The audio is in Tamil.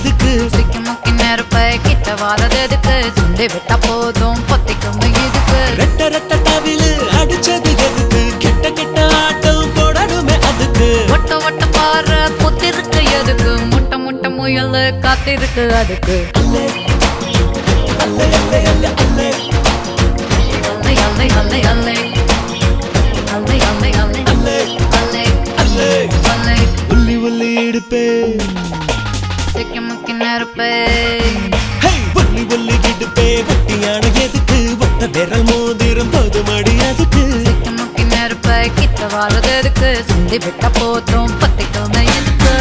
அதுக்கு சிக்கி முக்கி நெருப்பை கிட்ட வாரது எதுக்கு சுண்டி விட்டா போதும் பொத்திக்கும் இதுக்கு ரெட்ட ரெட்ட தவிலு அடிச்சது எதுக்கு கெட்ட கெட்ட ஆட்டம் போடணுமே அதுக்கு ஒட்ட ஒட்ட பாரு புத்திருக்கு எதுக்கு முட்டை முட்டை முயல் காத்திருக்கு அதுக்கு அல்லே அல்லே அல்லே அல்லே அல்லே அல்லை அல்லை அல்லை அல்லை அல்லை அல்லை அல்லை அல்லை அல்லே அல்லை உள்ளி உள்ளி இடுப்பே சிக்கி முக்கி நெருப்பை ஹே உள்ளி உள்ளி இடுப்பே வட்டியான எதுக்கு ஒத்த விரல் மோதிரம் போதுமடி அதுக்கு சிக்கி முக்கி நெருப்பை கிட்ட வாரது எதுக்கு சுண்டி விட்டா போதும் பத்திக்கும் இதுக்கு